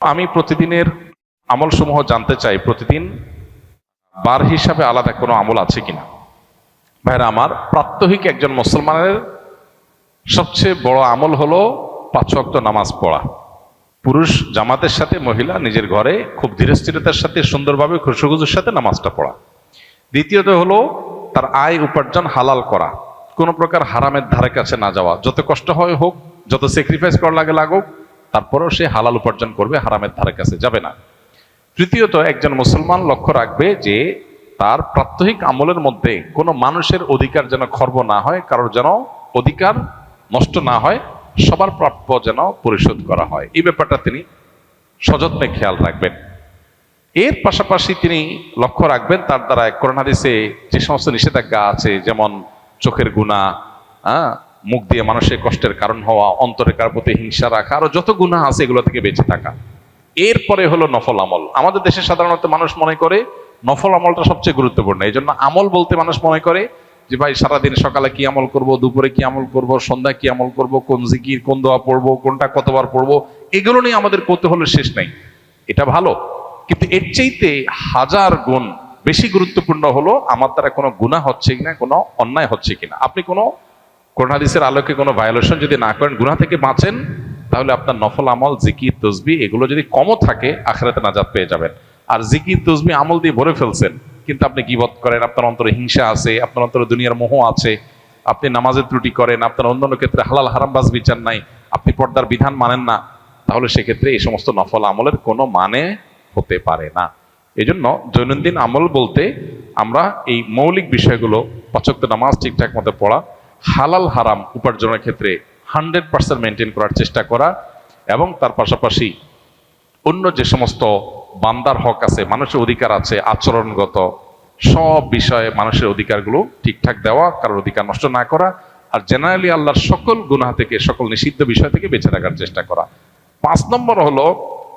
আমি প্রতিদিনের আমল সমূহ জানতে চাই, প্রতিদিন বার হিসাবে আলাদা কোনো আমল আছে কিনা। ভাইরা আমার, প্রাত্যহিক একজন মুসলমানের সবচেয়ে বড় আমল হলো 5 ওয়াক্ত নামাজ পড়া। পুরুষ জামাতের সাথে, মহিলা নিজের ঘরে খুব ধীরস্থিরতার সাথে সুন্দরভাবে খুশুখুজুর সাথে নামাজটা পড়া। দ্বিতীয়ত হলো তার আয় উপার্জন হালাল করা, কোনো প্রকার হারামের ধারে কাছে না যাওয়া। যত কষ্ট হয় হোক, যত স্যাক্রিফাইস করা লাগে লাগুক, তারপরেও সে হালাল উপার্জন করবে, হারামের ধারে কাছে যাবে না। তৃতীয়ত, একজন মুসলমান লক্ষ্য রাখবে যে তার প্রাত্যহিক আমলের মধ্যে কোনো মানুষের অধিকার যেন খর্ব না হয়, কারোর যেন অধিকার নষ্ট না হয়, সবার প্রাপ্য যেন পরিশোধ করা হয়। এই ব্যাপারটা তিনি সযত্নে খেয়াল রাখবেন। এর পাশাপাশি তিনি লক্ষ্য রাখবেন তার দ্বারা কোরআন হাদিসে যে সমস্ত নিষেধাজ্ঞা আছে, যেমন চোখের গুনাহ, মুখ দিয়ে মানুষের কষ্টের কারণ হওয়া, অন্তরে কার প্রতি হিংসা রাখা, আরো যত গুনাহ আছে এগুলো থেকে বেঁচে থাকা। এরপরে হলো নফল আমল। আমাদের দেশে সাধারণত মানুষ মনে করে নফল আমলটা সবচেয়ে গুরুত্বপূর্ণ। এই জন্য আমল বলতে মানুষ মনে করে যে ভাই সারাদিন সকালে কি আমল করব, দুপুরে কি আমল করব, সন্ধ্যায় কি আমল করব, কোন জিকির, কোন দোয়া পড়বো, কোনটা কতবার পড়বো, এগুলো নিয়ে আমাদের কৌতূহলের শেষ নেই। এটা ভালো, কিন্তু এর চাইতে হাজার গুণ বেশি গুরুত্বপূর্ণ হলো আমার দ্বারা কোনো গুনাহ হচ্ছে কিনা, কোনো অন্যায় হচ্ছে কিনা। আপনি কোনো কোরআন হাদিসের আলোকে কোনো ভায়োলেশন যদি না করেন, গুনাহ থেকে বাঁচেন, তাহলে আপনার নফল আমল, জিকির, তসবিহ এগুলো যদি কমও থাকে, আখিরাতে নাজাত পেয়ে যাবেন। আর জিকির, তসবিহ আমল দিয়ে ভরে ফেলছেন, কিন্তু আপনি গীবত করেন, আপনার অন্তরে হিংসা আছে, আপনার অন্তরে দুনিয়ার মোহ আছে, আপনি নামাজের ত্রুটি করেন, আপনার অন্যান্য ক্ষেত্রে হালাল হারামবাজ বিচার নাই, আপনি পর্দার বিধান মানেন না, তাহলে সেক্ষেত্রে এই সমস্ত নফল আমলের কোনো মানে হতে পারে না। এই জন্য দৈনন্দিন আমল বলতে আমরা এই মৌলিক বিষয়গুলো, 5 ওয়াক্ত নামাজ ঠিকঠাক মতো পড়া, হালাল হারাম উপার্জনের ক্ষেত্রে 100% মেনটেন করার চেষ্টা করা, এবং তার পাশাপাশি অন্য যে সমস্ত বান্দার হক আছে, মানুষের অধিকার আছে, আচরণগত সব বিষয়ে মানুষের অধিকারগুলো ঠিকঠাক দেওয়া, কারোর অধিকার নষ্ট না করা, আর জেনারেলি আল্লাহর সকল গুনাহ থেকে, সকল নিষিদ্ধ বিষয় থেকে বেঁচে থাকার চেষ্টা করা। 5 নম্বর হলো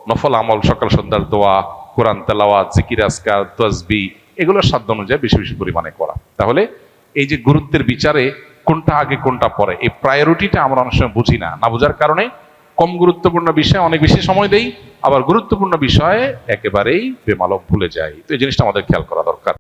নফল আমল, সকাল সন্ধ্যার দোয়া, কোরআন তেলাওয়াত, জিকির, আজকার, তাসবিহ এগুলোর সাধ্য অনুযায়ী বেশি বেশি পরিমাণে করা। তাহলে এই যে গুরুত্বের বিচারে কোনটা আগে কোনটা পরে, এই প্রায়োরিটিটা আমরা অনেক সময় বুঝি না। না বোঝার কারণে কম গুরুত্বপূর্ণ বিষয়ে অনেক বেশি সময় দেই, আবার গুরুত্বপূর্ণ বিষয়ে একেবারেই বেমালক ভুলে যাই। তো এই জিনিসটা আমাদের খেয়াল করা দরকার।